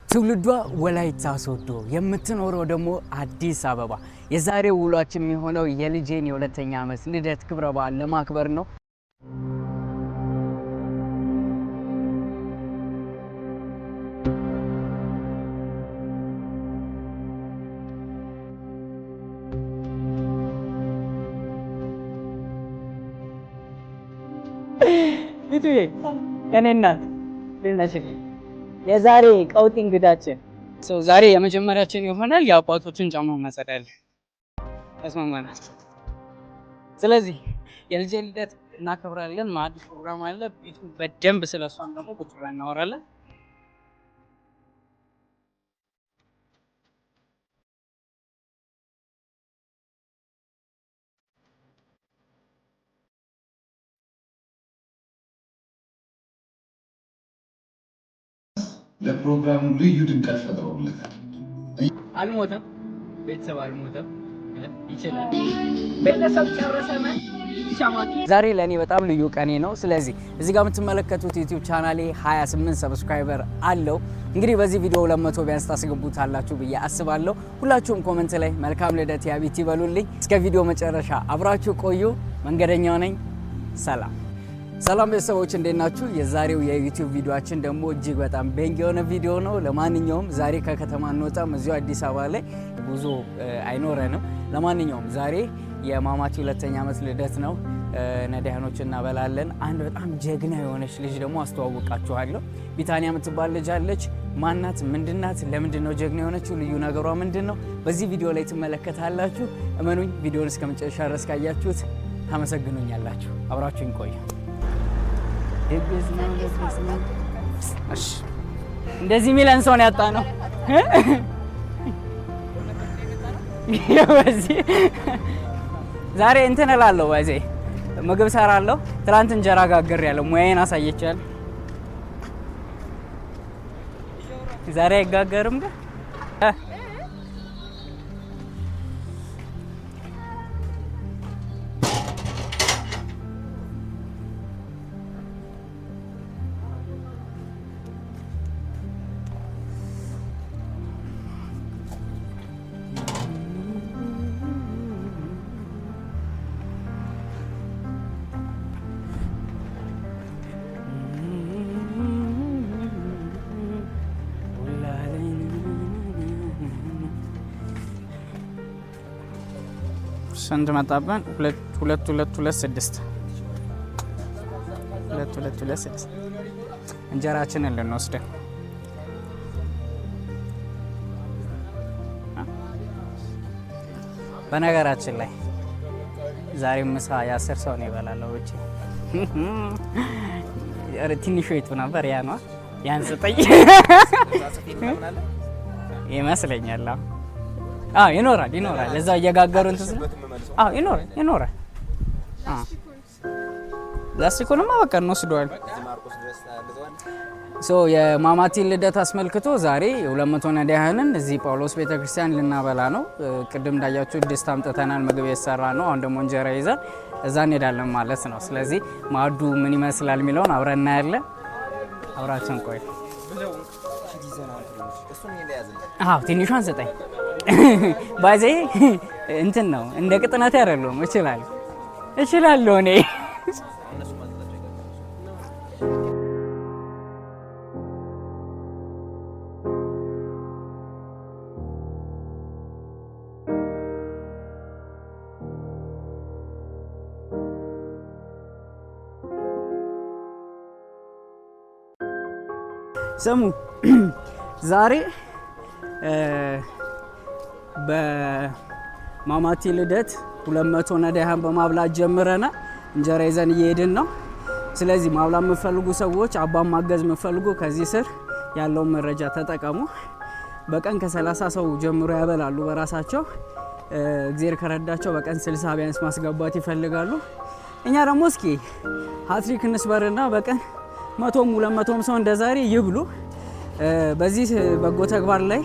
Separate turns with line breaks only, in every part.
ትውልዷ ወላይታ ሶዶ የምትኖረው ደግሞ አዲስ አበባ። የዛሬው ውሏችን የሚሆነው የልጄን የሁለተኛ ዓመት ልደት ክብረ በዓል ለማክበር ነው። ልጅዬ እኔ እናት ልነሽኝ የዛሬ ቀውጢ እንግዳችን ዛሬ የመጀመሪያችን ይሆናል። የአባቶችን ጫማ ማጸዳለን ተስማማናል። ስለዚህ የልጄ ልደት እናከብራለን። ማዕድ ፕሮግራም አለ። ቤቱ በደንብ ስለሷን ደግሞ ቁጭ ብለን እናወራለን።
ለፕሮግራሙ ልዩ ድምቀት ፈጥረውለታል።
አልሞተም፣ ቤተሰብ አልሞተም፣ ይችላል። ቤተሰብ ጨረሰና ዛሬ ለእኔ በጣም ልዩ ቀኔ ነው። ስለዚህ እዚህ ጋር የምትመለከቱት ዩቲዩብ ቻናሌ 28 ሰብስክራይበር አለው። እንግዲህ በዚህ ቪዲዮ 200 ቢያንስ ታስገቡታላችሁ ብዬ አስባለሁ። ሁላችሁም ኮመንት ላይ መልካም ልደት ያቢት ይበሉልኝ። እስከ ቪዲዮ መጨረሻ አብራችሁ ቆዩ። መንገደኛው ነኝ። ሰላም ቤተሰቦች እንዴት ናችሁ? የዛሬው የዩቲዩብ ቪዲዮአችን ደግሞ እጅግ በጣም ቤንግ የሆነ ቪዲዮ ነው። ለማንኛውም ዛሬ ከከተማ እንወጣም፣ እዚሁ አዲስ አበባ ላይ ጉዞ አይኖረንም። ለማንኛውም ዛሬ የማማቲ ሁለተኛ ዓመት ልደት ነው። ነዳያኖች እናበላለን። አንድ በጣም ጀግና የሆነች ልጅ ደግሞ አስተዋውቃችኋለሁ። ቢታኒያ የምትባል ልጅ አለች። ማናት? ምንድናት? ለምንድን ነው ጀግና የሆነችው? ልዩ ነገሯ ምንድን ነው? በዚህ ቪዲዮ ላይ ትመለከታላችሁ። እመኑኝ፣ ቪዲዮን እስከ መጨረሻ ድረስ ካያችሁት ታመሰግኑኛላችሁ። አብራችሁኝ ቆዩ። እንደዚህ ሚለን ሰው ነው ያጣ ነው። ዛሬ እንትን እላለሁ ወይዜ ምግብ ሰራለሁ። ትናንት እንጀራ ጋግር ያለው ሙያዬን አሳየቻለሁ። ዛሬ አይጋገርም ግን ስንት መጣብን? 2226 እንጀራችንን ልንወስድ በነገራችን ላይ ዛሬ ምሳ የ10 ሰው ነው ይበላለው። እቺ ትንሹ ይቱ ነበር ያ ነው ያን ስጠኝ ይመስለኛል። ይኖራል እዛው እየጋገሩ እንትን ይኖራል። ላስቲኩንማ በቃ እንወስደዋል። የማማቲን ልደት አስመልክቶ ዛሬ የ200 ነዳያንን እዚህ ጳውሎስ ቤተክርስቲያን ልናበላ ነው። ቅድም እንዳያችሁ ድስት አምጥተናል፣ ምግብ የሰራ ነው። አሁን ደግሞ እንጀራ ይዘን እዛ እንሄዳለን ማለት ነው። ስለዚህ ማዕዱ ምን ይመስላል የሚለውን አብረን እናያለን። አብራችን ቆይ። ትንሿን ስጠኝ ባዜ እንትን ነው እንደ ቅጥነት አይደለም። እችላለሁ እኔ ስሙ ዛሬ በማማቲ ልደት 200 ነዳያን በማብላት ጀምረናል። እንጀራ ይዘን እየሄድን ነው። ስለዚህ ማብላት የምትፈልጉ ሰዎች፣ አባን ማገዝ የምትፈልጉ ከዚህ ስር ያለውን መረጃ ተጠቀሙ። በቀን ከ30 ሰው ጀምሮ ያበላሉ በራሳቸው። እግዚአብሔር ከረዳቸው በቀን 60 ቢያንስ ማስገባት ይፈልጋሉ። እኛ ደግሞ እስኪ ሃትሪክ እንስበርና በቀን 100ም 200ም ሰው እንደዛሬ ይብሉ። በዚህ በጎ ተግባር ላይ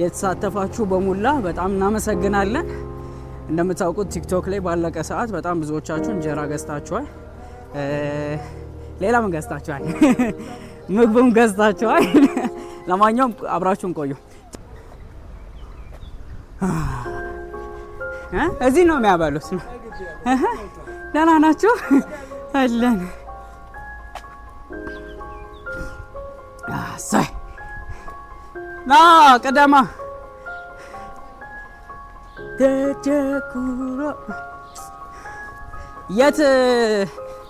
የተሳተፋችሁ በሙላ በጣም እናመሰግናለን። እንደምታውቁት ቲክቶክ ላይ ባለቀ ሰዓት በጣም ብዙዎቻችሁ እንጀራ ገዝታችኋል። ሌላ ምን ገዝታችኋል? ምግብም ገዝታችኋል። ለማንኛውም አብራችሁን ቆዩ። እዚህ ነው የሚያበሉት ነው። ደህና ናችሁ? አለን። አሳይ ና ቀደማ ተቸኩሮ የት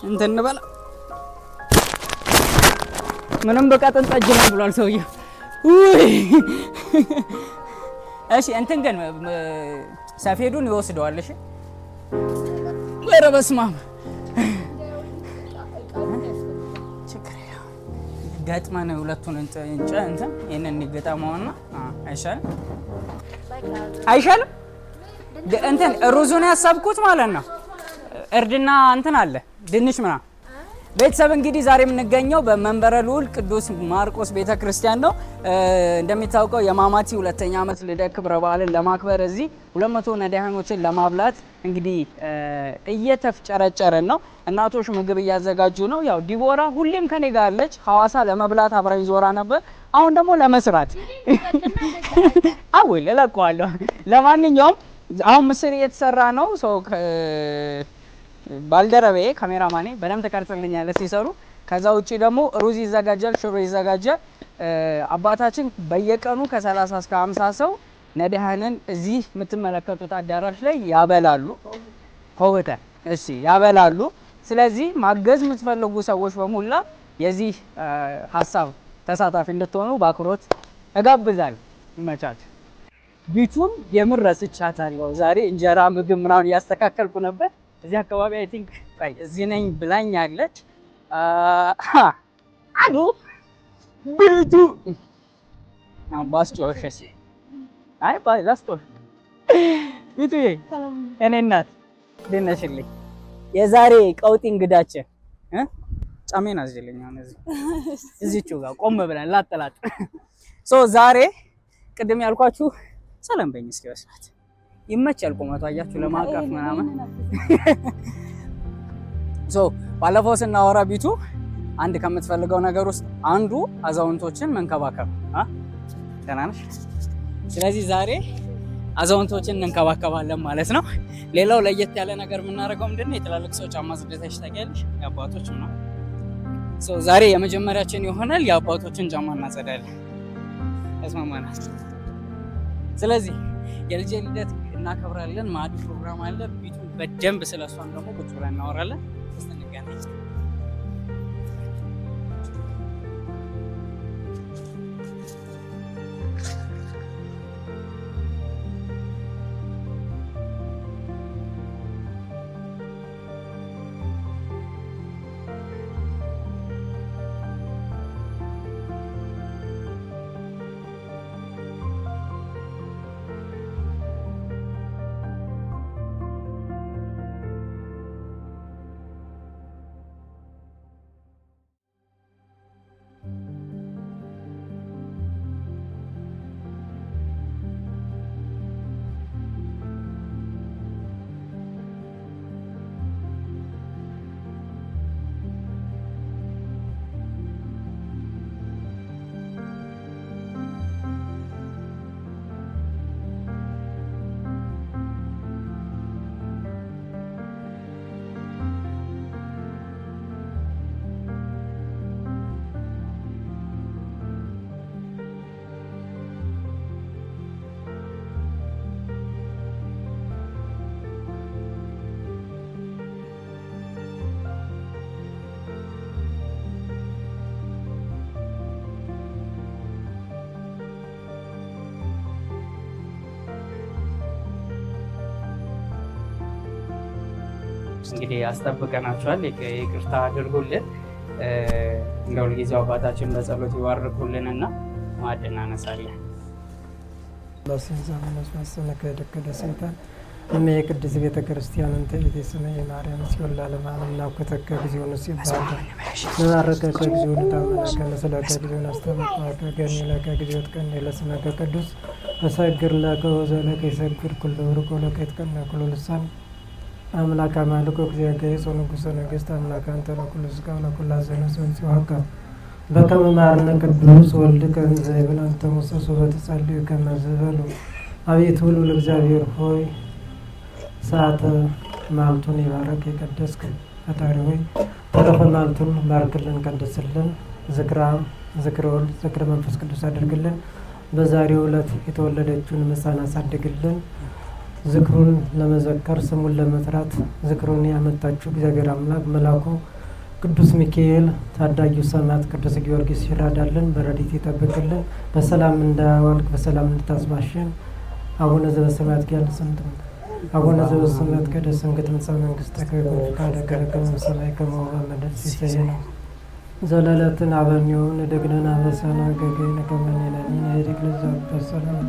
እንትን እንበላ ምንም በቀጥን ጠጅ ነው ብሏል ሰውዬው። እሺ እንትን ግን ሰፌዱን ይወስደዋል። እሺ ኧረ በስመ አብ ገጥመን ሁለቱን እንትን ይሄንን እንገጣመውና አይሻልም? እንትን ሩዙን ያሰብኩት ማለት ነው። እርድና እንትን አለ ድንች ምናምን። ቤተሰብ እንግዲህ ዛሬ የምንገኘው በመንበረ ልዑል ቅዱስ ማርቆስ ቤተክርስቲያን ነው። እንደሚታወቀው የማማቲ ሁለተኛ ዓመት ልደት ክብረ በዓልን ለማክበር እዚህ 200 ነዳያኖችን ለማብላት እንግዲህ እየተፍጨረጨረን ነው። እናቶች ምግብ እያዘጋጁ ነው። ያው ዲቦራ ሁሌም ከኔ ጋር አለች። ሐዋሳ ለመብላት አብራኝ ዞራ ነበር። አሁን ደግሞ ለመስራት አውል እለቀዋለሁ። ለማንኛውም አሁን ምስር እየተሰራ ነው። ሰው ባልደረባዬ ካሜራማኔ በደንብ ተቀርጽልኛለች ሲሰሩ። ከዛ ውጪ ደግሞ ሩዝ ይዘጋጃል፣ ሽሮ ይዘጋጃል። አባታችን በየቀኑ ከ30 እስከ 50 ሰው ነዳያንን እዚህ የምትመለከቱት አዳራሽ ላይ ያበላሉ። ሆወተ እሺ ያበላሉ። ስለዚህ ማገዝ የምትፈልጉ ሰዎች በሙላ የዚህ ሀሳብ ተሳታፊ እንድትሆኑ በአክብሮት እጋብዛለሁ። ይመቻችሁ። ቢቱን የምር ረስቻታለሁ። ዛሬ እንጀራ ምግብ ምናምን እያስተካከልኩ ነበር። እዚህ አካባቢ አይ ቲንክ እዚህ ነኝ ብላኛለች። አሉ ቢቱ አባስጮሽ አይ ባይ ላስቶሽ ቢቱዬ እኔ እናት ደነሽልኝ። የዛሬ ቀውጢ እንግዳችን ጫሜን አዝልኝ። አሁን እዚህቹ ጋር ቆም ብለን ላጠላጥ ዛሬ ቅድም ያልኳችሁ ሰላም በኝ እስኪ ወስራት ይመቻል። ቁመቱ አያችሁ ለማቀፍ ምናምን ባለፈው ስናወራ ቢቱ አንድ ከምትፈልገው ነገር ውስጥ አንዱ አዛውንቶችን መንከባከብ ተናነሽ። ስለዚህ ዛሬ አዛውንቶችን እንከባከባለን ማለት ነው። ሌላው ለየት ያለ ነገር የምናደርገው ምንድነው? የትላልቅ ሰው ጫማ ጽዳታሽ ታውቂያለሽ? የአባቶች ነው። ዛሬ የመጀመሪያችን ይሆናል። የአባቶችን ጫማ እናጸዳለን። ተስማማናል። ስለዚህ የልጄ ልደት እናከብራለን። ማዕድ ፕሮግራም አለ። ቢቱ በደንብ ስለሷን ደግሞ ቁጭ ብለን እናወራለን። እስቲ እንገናኝ። እንግዲህ አስጠብቀናቸዋል። ይቅርታ አድርጉልን። እንደ ሁልጊዜው አባታችን በጸሎት ይባርኩልንና ማዕድ እናነሳለን። እመ የቅድስት ቤተ ክርስቲያን እንተ ኢትስመ የማርያም ሲወል ለዓለም ናኩተከ ግዚኦን ሲባል መባረከከ ግዚኦን ታመነከ መስለከ ግዚኦን አስተመቀከ ገኒለከ ግዚኦት ቀን ለስመከ ቅዱስ በሰግር ለከ ወዘለከ ይሰግር ኩሉ ርቆ ለከ ይትቀነ ኩሉ ልሳን አምላክ አማልኮ እግዚአብሔር ገይሶ ንጉሠ ነገሥት አምላክ አንተ ለኩሉ ሥጋ ለኩሉ ሐዘነ ሰንጽ ወሐካ
በከመ መሐረነ ቅዱስ ወልድከ እንዘ ይብል አንተ ሙሴ በተጸልዩ ከመ ዝበሉ። አቤቱ ልዑል እግዚአብሔር ሆይ ሰዓተ ማልቱን ይባረክ የቀደስክ ፈጣሪ ሆይ ተረፈ ማልቱን ባርክልን፣ ቀድስልን። ዝክረ ወልድ ዝክረ መንፈስ ቅዱስ አድርግልን። በዛሬው ዕለት የተወለደችውን ሕፃን አሳድግልን። ዝክሩን ለመዘከር ስሙን ለመጥራት ዝክሩን ያመጣችው እግዚአብሔር አምላክ መልአኩ ቅዱስ ሚካኤል ታዳጊው ሰማዕት ቅዱስ ጊዮርጊስ ይራዳልን፣ በረድኤቱ ይጠብቅልን። በሰላም እንዳዋልክ በሰላም እንድታስማሽን። አቡነ ዘበሰማያት አቡነ ዘበሰማያት ይትቀደስ ስምከ ትምጻእ መንግሥትከ ወይኩን ፈቃድከ በከመ በሰማይ ከማሁ በምድር ሲሳየነ ዘለለዕለትነ ሀበነ ንኅድግ አበሳነ ወጌጋየነ ከመ ንሕነኒ ንኅድግ ለዘአበሰለነ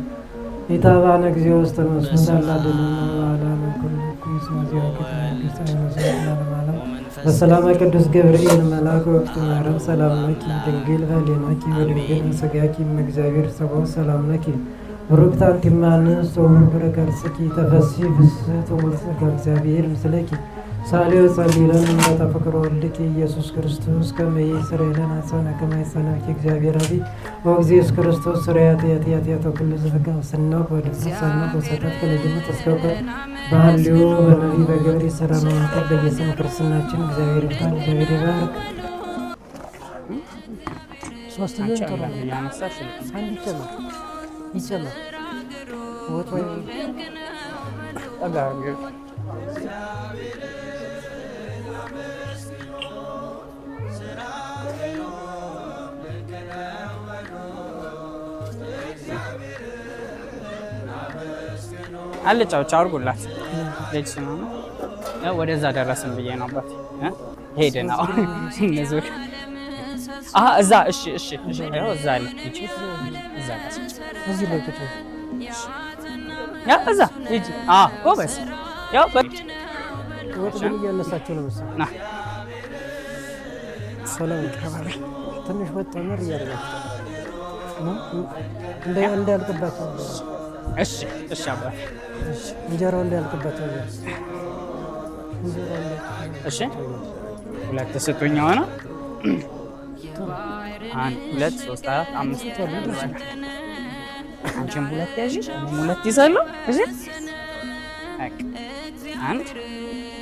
ኢታብአነ እግዚኦ ውስተ መንሱት አላድነነ ወባልሐነ ኩሉ ኩይስ መዚአከ ለዓለመ በሰላመ ቅዱስ ገብርኤል መልአክ ወቅቱ ማርያም ሰላም ለኪ ድንግል በኅሊናኪ ወድንግል በሥጋኪ እምእግዚአብሔር ጸባኦት ሰላም ለኪ ቡርክት አንቲ እምአንስት ወቡሩክ ከርሥኪ ተፈሥሒ ፍስሕት ወምልዕተ እግዚአብሔር ምስለኪ ሳሌ ጸልይ ለነ እምነተ ፍቅር ወልድኪ ኢየሱስ ክርስቶስ ከመ ይሥረይ ለነ ኃጣውኢነ ከመ ይሠነይ እግዚአብሔር አብይ ወእግዚእስ ክርስቶስ ሥርዓተ ኃጢአተ ኩሉ ዘሥጋ ወሰናሁ ወድፍረት ሰናሁ ወሰጠት ከልጅነት እስከ እውቀት በሐልዮ በነቢብ በገብር የሠራ መማከር በየስሙ ክርስትናችን እግዚአብሔር ይባል እግዚአብሔር ይባርክ። ሶስተኛ
ያነሳሽ
አንድ ይጨመር ወጥ ወይ
አጋር አልጫዎች አርጉላት ልጅ ነው ወደዛ ደረስን ብዬ ነው አባት ሄደን ነው እነዚህ እዛ እሺ ያው እዛ አለ እቺ እዛ
እዚህ ላይ ቁጭ
ያ እዛ እጂ ጎበስ ያው
ወጥ ግን እያነሳቸው ነው መሰለኝ
ና
ሰላም ከባቢ ትንሽ ወጥ መር እያደረጋችሁ ነው እንዳያልቅባቸው።
እሺ አባት
እንጀራው እንዳያልቅባቸው።
እሺ ሁለት ስጡኝ ሆነ 1 2 3 4 5 አንቺም ሁለት ያዢ ሁለት ይዛለሁ እሺ አንድ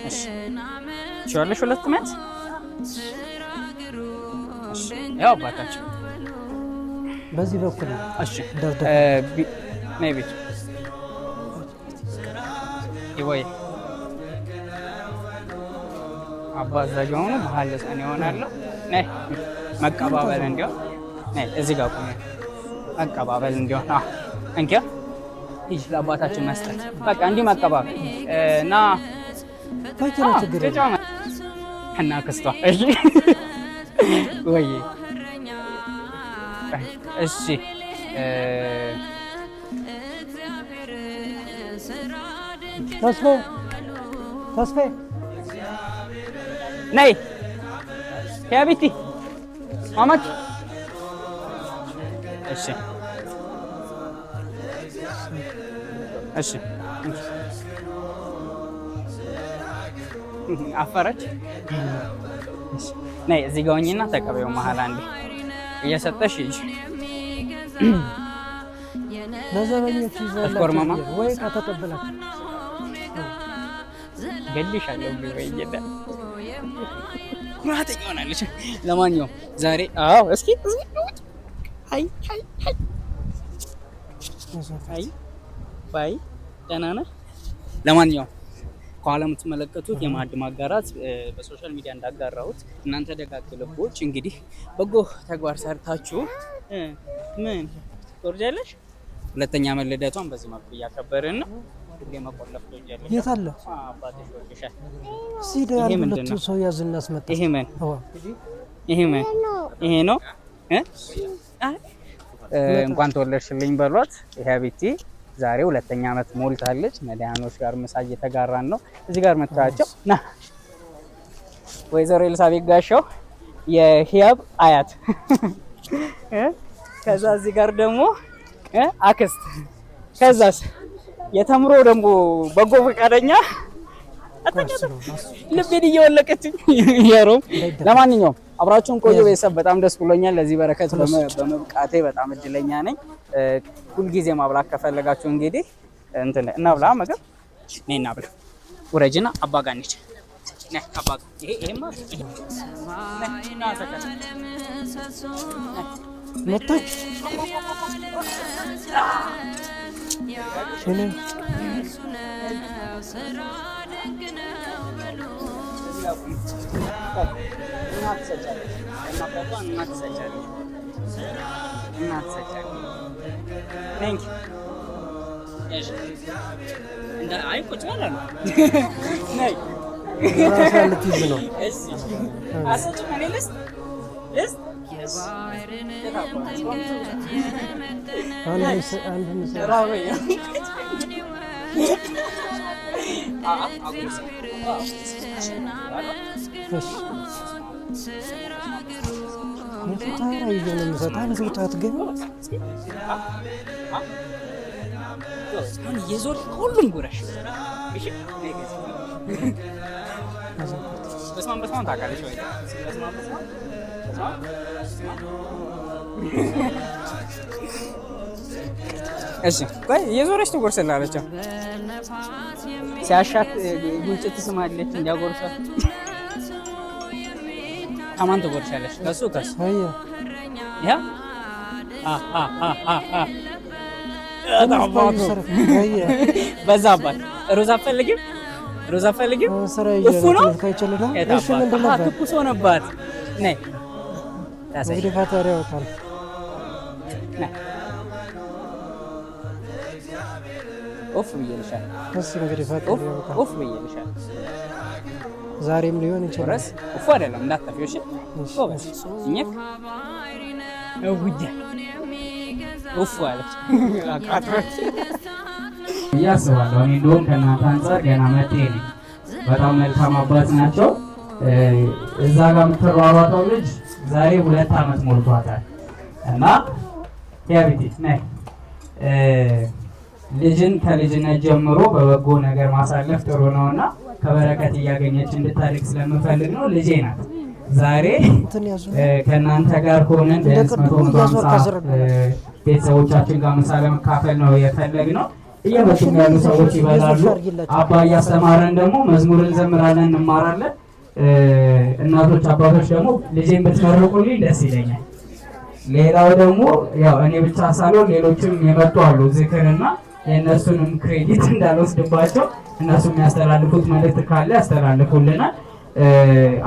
እሺ ቻለሽ ሁለት ማለት እሺ ያው አባታችን
በዚህ በኩል
እሺ ሜቢ ይወይ አባዛጅ ሆኖ መሀል ሰን ይሆናል ነይ መቀባበል እንዲሆን ነይ እዚህ ጋር ቆሜ መቀባበል እንዲሆን እንኪ ይህ ለአባታችን መስጠት በቃ እንዲህ መቀባበል እና
ታይተና ችግር
እና ከስቷ እሺ ወይ እሺ ተስፋ ነይ ያቢቲ ማማች እሺ አፈረች ነይ እዚህ ጋር ሆኚና ተቀበዩ መሀል አንዴ እየሰጠሽ ሂጂ
ለዘበኞች ይዘላችሁ ወይ ከተቀበላችሁ
ገልሻለሁ ቢወይደ ኩራተኛ ሆናለች። ለማንኛውም ዛሬ እስኪ ባይ ደህና ነህ? ለማንኛውም ከኋላ የምትመለከቱት የማዕድ ማጋራት በሶሻል ሚዲያ እንዳጋራሁት እናንተ ደጋግ ልቦች እንግዲህ በጎ ተግባር ሰርታችሁ ምን ትወርጃለሽ? ሁለተኛ መለደቷን በዚህ መልኩ እያከበርን ነው። ሁሌ መቆለፍ ትወጃለሽ።
የት አለ
አባትሽ ወልሻል።
ሲዳ ያሉት ሰው ያዝና አስመጣ።
ይሄ ምን ይሄ ነው እንኳን ተወለድሽልኝ በሏት። ይሄ ቤቲ ዛሬ ሁለተኛ ዓመት ሞልታለች። መድኃኒቶች ጋር ምሳ እየተጋራን ነው። እዚህ ጋር መታቸው ና ወይዘሮ ኤልሳቤጥ ጋሻው የህያብ አያት ከዛ እዚህ ጋር ደግሞ አክስት ከዛስ የተምሮ ደግሞ በጎ ፈቃደኛ ልቤን እየወለቀችኝ ያሮም። ለማንኛውም አብራችሁን ቆዩ ቤተሰብ። በጣም ደስ ብሎኛል። ለዚህ በረከት በመብቃቴ በጣም እድለኛ ነኝ። ሁልጊዜ ማብላት ከፈለጋችሁ እንግዲህ እንትን እናብላ ምግብ ነይ እናብላ። ውረጅና አባ ጋር እንሂድ። ነይ አባ ጋር ይሄማ ና ሰከተ
መጣች
የዞር ሁሉም ጉረሽ በስማም ታውቃለች ወይ? እሺ ቆይ የዞረች ትጎርስላለች። ሲያሻት ጉንጭ ትስማለች እንዲያጎርሷት። ከማን ትጎርሻለች? ከሱ ከሱ ያ በዛባት ሩዝ አትፈልጊም? ሩዝ አትፈልጊም? እፉ ነው ትኩስ ሆነባት። ነይ ኦፍ ብዬልሻል። ኦፍ ብዬልሻል።
ዛሬም ሊሆን ይችላል።
እፉ አይደለም እንዳትጠፊው። እሺ ጎበዝ እኛክ ኡፍ አለች አቃጥረት
እያስባለሁ። እኔ እንደውም ከእናንተ አንጻር ገና መጤ ነኝ። በጣም መልካም አባት ናቸው። እዛ ጋር የምትሯሯጠው ልጅ ዛሬ 2 ዓመት ሞልቷታል እና ያቢቲ ነይ ልጅን ከልጅነት ጀምሮ በበጎ ነገር ማሳለፍ ጥሩ ነውና ከበረከት እያገኘች እንድታድግ ስለምፈልግ ነው። ልጄ ናት። ዛሬ ከእናንተ ጋር ሆነን ቢያንስ 150 ቤተሰቦቻችን ጋር ምሳ ለመካፈል ነው የፈለግነው። እየመጡም ያሉ ሰዎች ይበላሉ። አባ እያስተማረን ደግሞ መዝሙር እንዘምራለን፣ እንማራለን። እናቶች አባቶች ደግሞ ልጄን ብትመርቁልኝ ደስ ይለኛል። ሌላው ደግሞ ያው እኔ ብቻ ሳልሆን ሌሎችም የመጡ አሉ ዝክርና የእነሱንም ክሬዲት እንዳልወስድባቸው እነሱ የሚያስተላልፉት መልእክት ካለ ያስተላልፉልናል።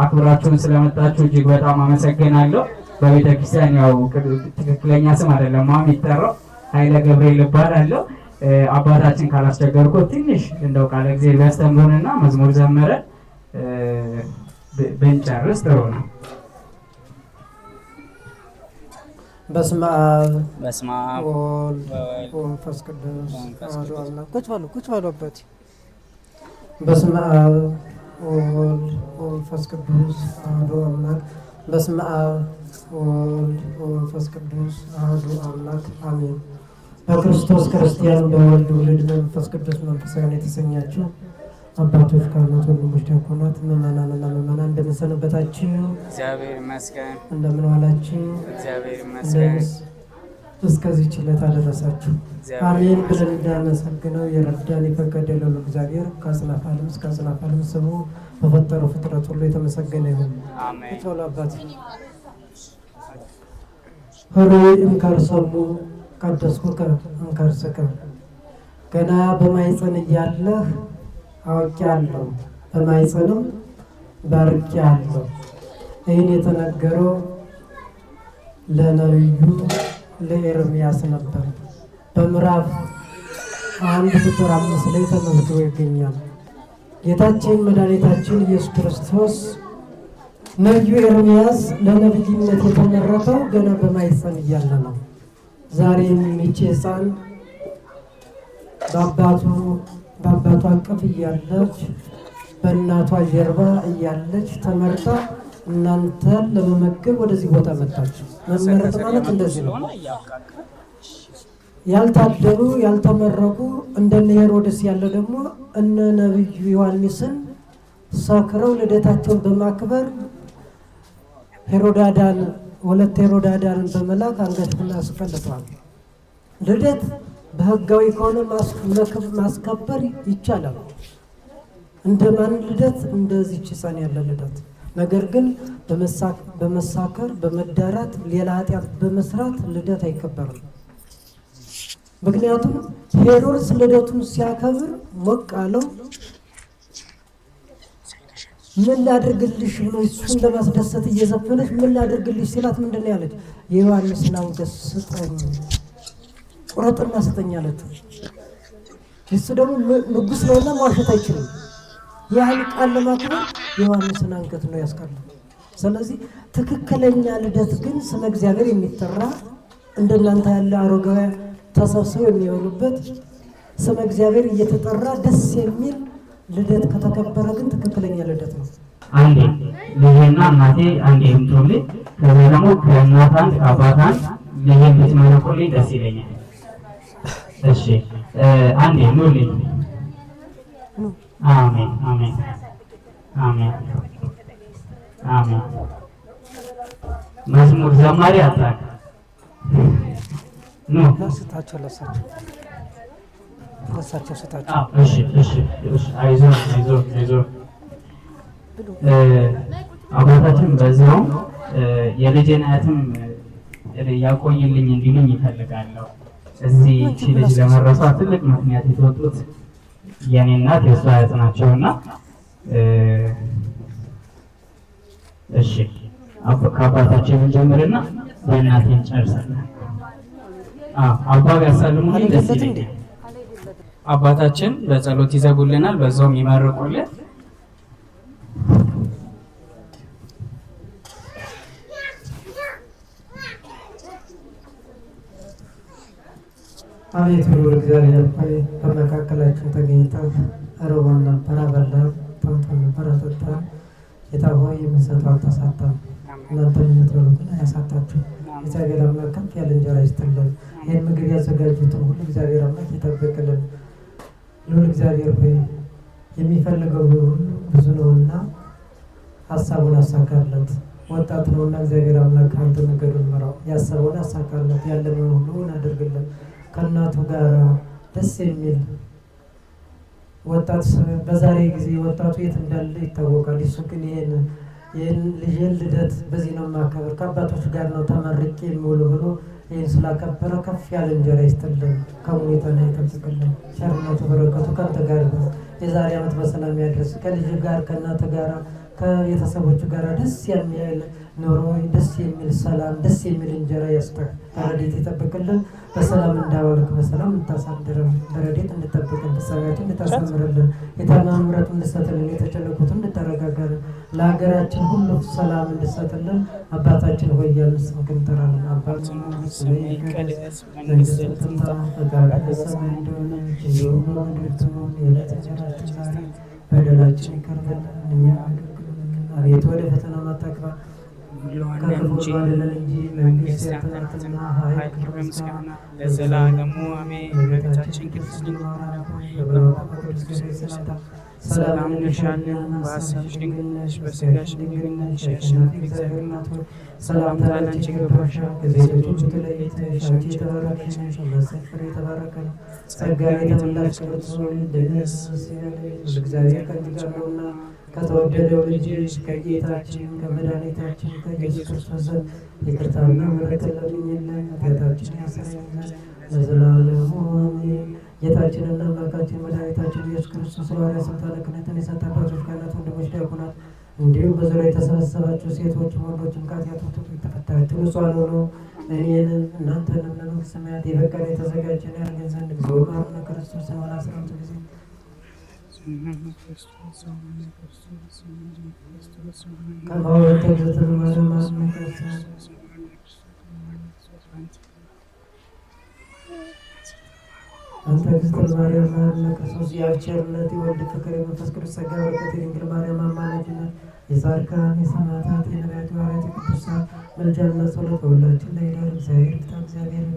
አክብራችሁን ስለመጣችሁ እጅግ በጣም አመሰግናለሁ። በቤተ ክርስቲያን ያው ትክክለኛ ስም አይደለም የሚጠራው ኃይለ ገብርኤል እባላለሁ። አባታችን ካላስቸገርኩ ትንሽ እንደው ቃለ እግዚአብሔር ቢያስተምሩንና መዝሙር ዘመረን ብንጨርስ ጥሩ ነው።
በስመ አብ
ወወልድ
ወመንፈስ ቅዱስ አሐዱ አምላክ። ቁጭ በሉ አባቴ። በስመ አብ ወወልድ ወመንፈስ ቅዱስ አሐዱ አምላክ። በስመ አብ ወወልድ ወመንፈስ ቅዱስ አሐዱ አምላክ አሜን። በክርስቶስ ክርስቲያን በወልድ ውልድ በመንፈስ ቅዱስ መንፈሳውያን የተሰኛችሁ አባቶች፣ ካህናት፣ ወንድሞች፣ ዲያቆናት፣ ምዕመናንና ምዕመናን እንደምን ሰነበታችሁ?
እግዚአብሔር ይመስገን።
እንደምን ዋላችሁ?
እግዚአብሔር ይመስገን።
እስከዚህ ችለት አደረሳችሁ። አሜን ብለን እንዳመሰግነው የረዳን የፈቀደልን እግዚአብሔር ከአጽናፈ ዓለም እስከ አጽናፈ ዓለም ስሙ በፈጠረው ፍጥረት ሁሉ የተመሰገነ ይሁን።
አሜን።
ቶሎ አባት ሆይ እንከርሰሙ ቀደስኩከ እንከርስከ ገና በማኅፀን እያለህ አውቄአለሁ በማኅፀንም ባርኬአለሁ። ይህን የተነገረው ለነቢዩ ለኤርምያስ ነበር። በምዕራፍ 1 ቁጥር 5 ላይ ተመዝግቦ ይገኛል። ጌታችን መድኃኒታችን ኢየሱስ ክርስቶስ ነቢዩ ኤርምያስ ለነቢይነት የተመረጠው ገና በማኅፀን እያለ ነው። ዛሬም ይህች ሕፃን በአባቷ አቅፍ እያለች በእናቷ ጀርባ እያለች ተመርጣ እናንተን ለመመገብ ወደዚህ ቦታ መጣች። መመረጥ ማለት እንደዚህ ነው። ያልታደሉ ያልተመረቁ እንደነ ሄሮድስ ያለ ደግሞ እነ ነቢዩ ዮሐንስን ሰክረው ልደታቸውን በማክበር ሄሮዳዳን ወለተ ሄሮዳዳንን በመላክ አንገቱን አስቀልጠዋል። ልደት በህጋዊ ከሆነ ማስከበር ይቻላል። እንደማን ልደት እንደዚች ሕፃን ያለ ልደት። ነገር ግን በመሳከር በመዳራት ሌላ ኃጢአት በመስራት ልደት አይከበርም። ምክንያቱም ሄሮድስ ልደቱን ሲያከብር ሞቅ አለው። ምን ላድርግልሽ ብሎ እሱን ለማስደሰት እየዘፈነች ምን ላድርግልሽ ሲላት ምንድን ነው ያለች? የዮሐንስን አንገት ስጠኝ፣ ቁረጥና ስጠኝ አለችው። እሱ ደግሞ ንጉሥ ነውና መዋሸት አይችልም። ያን ቃል ለማክበር የዮሐንስን አንገት ነው ያስቀረው። ስለዚህ ትክክለኛ ልደት ግን ስመ እግዚአብሔር የሚጠራ እንደናንተ ያለ አሮጋውያን ተሰብስበው የሚሆኑበት ስመ እግዚአብሔር እየተጠራ ደስ የሚል ልደት ከተከበረ ግን ትክክለኛ ልደት ነው።
አንዴ ልጄና እናቴ አንዴ ምትውልኝ፣ ከዛ ደግሞ ከእናት አንድ ከአባት አንድ ልጄን ብትመረቁልኝ ደስ ይለኛል። እሺ አንዴ ኑልኝ። አሜን አሜን አሜን አሜን። መዝሙር ዘማሪ አጣቅ ኑ
ስታቸው ለሳቸው ስታቸው።
እሺ እሺ እሺ። አይዞህ አይዞህ አይዞህ። አባታችን በዛው የልጄን አያትም ያቆይልኝ እንዲሉኝ ይፈልጋለሁ። እዚህ እቺ ልጅ ለመረሷ ትልቅ ምክንያት የተወጡት የኔ እናት የእሷ አያት ናቸውና እሺ ከአባታችን እንጀምርና በእናቴን ጨርሰናል። አባ ጋር ሰልሙልኝ ደስ ይለኛል። አባታችን በጸሎት ይዘጉልናል፣ በዛውም ይመርቁልን።
አቤቱ ልዑል እግዚአብሔር ሆይ በመካከላችን ተገኝተህ ርቦን ነበር አበላን፣ ጠምቶን ነበር አጠጣን። ጌታ ሆይ የምንሰጠው አልተሳታም፣ እናንተም የምትበሉትን አያሳጣችሁ። እግዚአብሔር አምላክ ከፍ ያለ እንጀራ ይስጥልን። ይህን ምግብ ያዘጋጁትን ሁሉ እግዚአብሔር አምላክ ይጠብቅልን። ልዑል እግዚአብሔር ሆይ የሚፈልገው ብዙ ነውና ሀሳቡን አሳካለት። ወጣት ነውና እግዚአብሔር አምላክ አንተ መንገዱን ምራው፣ ያሰበውን አሳካለት፣ ያለመውን ሁሉ አድርግልን። ከእናቱ ጋር ደስ የሚል ወጣት በዛሬ ጊዜ ወጣቱ የት እንዳለ ይታወቃል። እሱ ግን ይህን ልጅን ልደት በዚህ ነው የማከብር ከአባቶች ጋር ነው ተመርቄ የሚውሉ ብሎ ይህን ስላከበረ ከፍ ያለ እንጀራ ይስጥልን፣ ከሙኒተና ይጠብቅልን። ቸርነቱ በረከቱ ከአንተ ጋር ነው። የዛሬ ዓመት በሰላም ያድርስ። ከልጅ ጋር ከእናት ጋር ከቤተሰቦቹ ጋር ደስ የሚል ኑሮ፣ ደስ የሚል ሰላም፣ ደስ የሚል እንጀራ ያስጠህ። በረድኤት ይጠብቅልን። በሰላም እንዳዋልክ በሰላም እንድታሳድረን፣ በረድኤት እንድጠብቅን፣ ፍጻሜያችን እንድታሳምርልን፣ የታመሙ ምሕረት እንድትሰጥልን፣ የተጨነቁትን እንድታረጋጋልን፣ ለሀገራችን ሁሉ ሰላም እንድትሰጥልን አባታችን ሆይ እያልን ስምህን እንጠራለን። አባታችን ስምህ ይቀደስ፣ መንግስትህ ትምጣ፣ ፈቃድህ በሰማይ እንደሆነች እንዲሁም በምድር ትሁን። የዕለት እንጀራችንን ዛሬ በደላችንን ይቅር በለን እኛም አቤቱ ወደ ፈተና አታግባን ከክፉ አድነን እንጂ መንግሥት ያንተ ናትና ኃይል፣ ክብር፣ ምስጋና ለዘላለሙ አሜን። እመቤታችን ቅድስት ድንግል ማርያም ሆይ በቅዱስ ገብርኤል ሰላምታ ሰላም እንልሻለን። በሐሳብሽ ድንግል ነሽ፣ በሥጋሽ ድንግል ነሽ። የአሸናፊ እግዚአብሔር እናት ሆይ ሰላምታ ላንቺ ይገባሻል። ከሴቶች ሁሉ ተለይተሽ አንቺ የተባረክሽ ነሽ፣ የማኅፀንሽ ፍሬ የተባረከ ነው። ጸጋን የተመላሽ ቅድስት ሆይ ደስ ይበልሽ፣ እግዚአብሔር ከአንቺ ጋር ነውና ከተወደደው ልጅሽ ከጌታችን ከመድኃኒታችን ከኢየሱስ ክርስቶስ ዘንድ ይቅርታና ምሕረትን ለምኝልን ኃጢአታችንን ያስተሰርይልን ለዘላለሙ አሜን። ጌታችንና አምላካችን መድኃኒታችን ኢየሱስ ክርስቶስ ሐዋርያት ስልጣነ ክህነትን የሰጠ አባቶች፣ ካህናት፣ ወንድሞች፣ ዲያቆናት እንዲሁም በዙሪያ የተሰበሰባችሁ ሴቶችም ወንዶችም ከኃጢአት ሁሉ የተፈታችሁ ንጹሐን ሁኑ እኔንም እናንተንም ለመንግሥተ ሰማያት የበቃን የተዘጋጀን ያደርገን ዘንድ እግዚኦ መሐረነ ክርስቶስ ወላ ስራቱ ጊዜ አንተ ክስተል ማርያም ማርያም ክርስቶስ የአብቸርነት የወልድ ፍቅር የመንፈስ ቅዱስ ጸጋ በረከት የድንግል ማርያም አማላጅነት የጻድቃን የሰማዕታት የነቢያት የሐዋርያት የቅዱሳን ምልጃና ጸሎት በሁላችን ላይ ይደር። እግዚአብሔር ይፍታ። እግዚአብሔር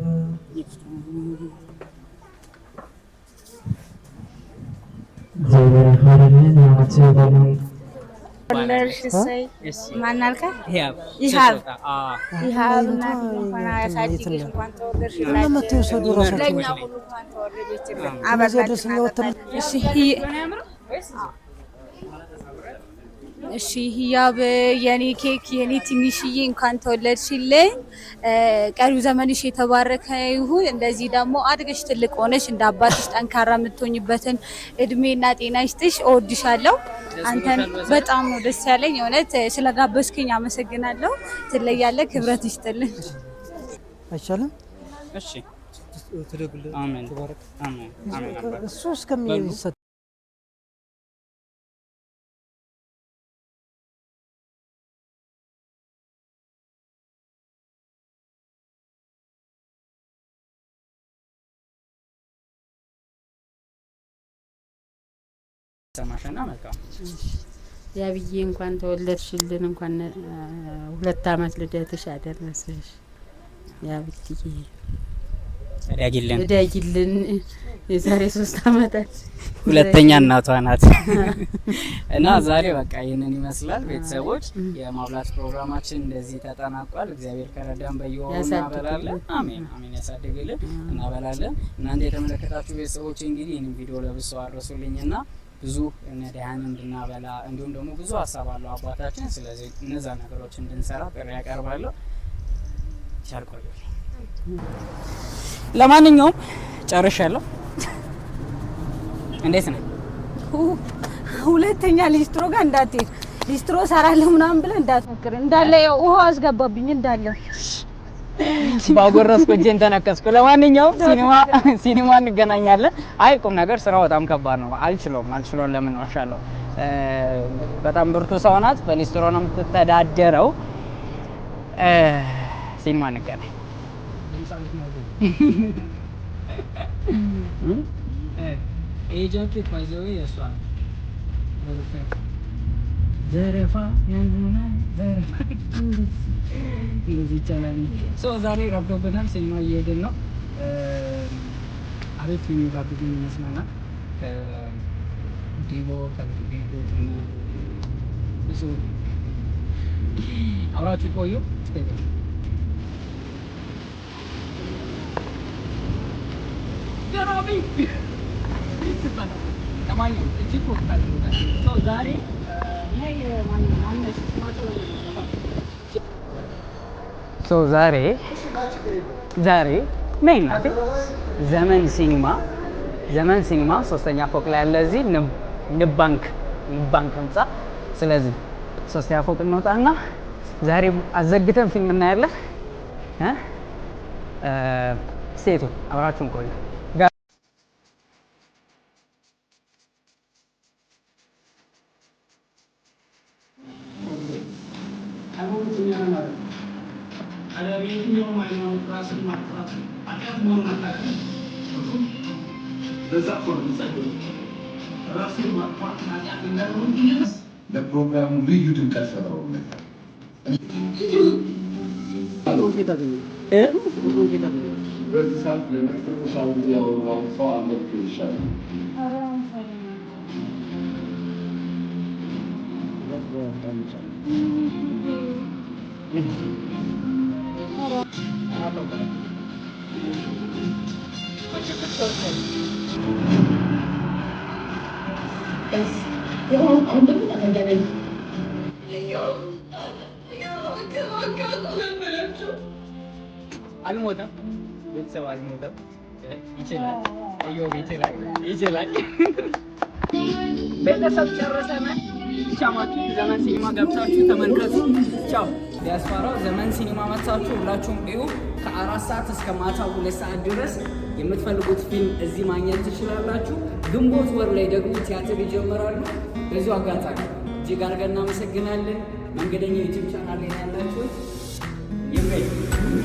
እግዚአብሔር ያክብርልን። ያመት በሉን
ማናልከ
ይሃብ
እሺ ህያብ የኔ ኬክ የኔ ትንሽዬ እንኳን ተወለድሽልኝ። ቀሪው ዘመንሽ የተባረከ ይሁን። እንደዚህ ደግሞ አድገሽ ትልቅ ሆነሽ እንደ አባትሽ ጠንካራ የምትሆኝበትን እድሜና ጤና ይስጥሽ። እወድሻለሁ። አንተን በጣም ነው ደስ ያለኝ። እውነት ስለጋበዝከኝ አመሰግናለሁ። ትለያለህ። ክብረት ይስጥልኝ።
አይቻልም።
እሺ አሜን አሜን አሜን።
እሱ እስከሚሰጥ
ሰማሽና መልካም
ያብዬ እንኳን ተወለድሽልን። እንኳን 2 አመት ልደትሽ አደረሰሽ። ያብዬ እዳጊልን የዛሬ 3 አመታት
ሁለተኛ እናቷ ናት እና ዛሬ በቃ ይሄንን ይመስላል። ቤተሰቦች የማብላት ፕሮግራማችን እንደዚህ ተጠናቋል። እግዚአብሔር ከረዳን በየወሩ እናበላለን። አሜን አሜን። ያሳድግልን፣ እናበላለን። እናንተ የተመለከታችሁ ቤተሰቦች እንግዲህ ይሄንን ቪዲዮ ለብዙ አድርሱልኝና ብዙ ነዳያን እንድናበላ እንዲሁም ደግሞ ብዙ ሀሳብ አለው አባታችን። ስለዚህ እነዛ ነገሮች እንድንሰራ ጥሪ ያቀርባለሁ። ቻልቆዩ ለማንኛውም ጨርሻለሁ። እንዴት ነው?
ሁለተኛ ሊስትሮ ጋር እንዳትሄድ፣ ሊስትሮ ሰራለሁ ምናምን ብለህ እንዳትሞክር። እንዳለ ያው ውሃ አስገባብኝ እንዳለ
ባጎረስኩ እጄን ተነከስኩ። ለማንኛውም ሲኒማ እንገናኛለን። አይ ቁም ነገር ስራው በጣም ከባድ ነው። አልችለውም ለምን ዋሻለሁ። በጣም ብርቱ ሰው ናት። በሊስትሮ ነው የምትተዳደረው። ሲኒማ እንገናኝ። ኤጀንት ባይዘው የሷ ዘረፋ ያንና ዘረፋ እንደዚህ ይቻላል። ዛሬ ረብዶብናል። ሲኒማ እየሄድን ነው። አሪፍ የሚጋብዙን ይመስለናል። ዲቦ ከዲቦ ብዙ አብራችሁ ቆዩ። ገራሚ ለማንኛውም እጅግ ወቅታል። ዛሬ ዛሬ ምን ናት? ዘመን ሲኒማ 3ኛ ፎቅ ላይ ያለ እዚህ ንብ ባንክ ህንጻ። ስለዚህ 3ኛ ፎቅ እንወጣና ዛሬ አዘግተን ፊልም እናያለን። ሴቱ አብራችሁን ቆዩ።
ለፕሮግራሙ ልዩ ድምቀት ፈጥረውለታል።
አልሞተም። ቤተሰብ አልሞተም። ይችላል ይችላል። ቤተሰብ ጨረሰና ቻማችሁ ዘመን ሲኒማ ገብታችሁ ተመልከቱ። ቻው ዲያስፖራው። ዘመን ሲኒማ መጣችሁ ሁላችሁም እዩ። ከ4 ሰዓት እስከ ማታ 2 ሰዓት ድረስ የምትፈልጉት ፊልም እዚህ ማግኘት ትችላላችሁ። ግንቦት ወር ላይ ደግሞ ቲያትር ይጀምራሉ። በዚሁ አጋጣሚ እጅግ አድርገን እናመሰግናለን። መንገደኛ ዩቲዩብ ቻናል ላይ ያላችሁ ይመኝ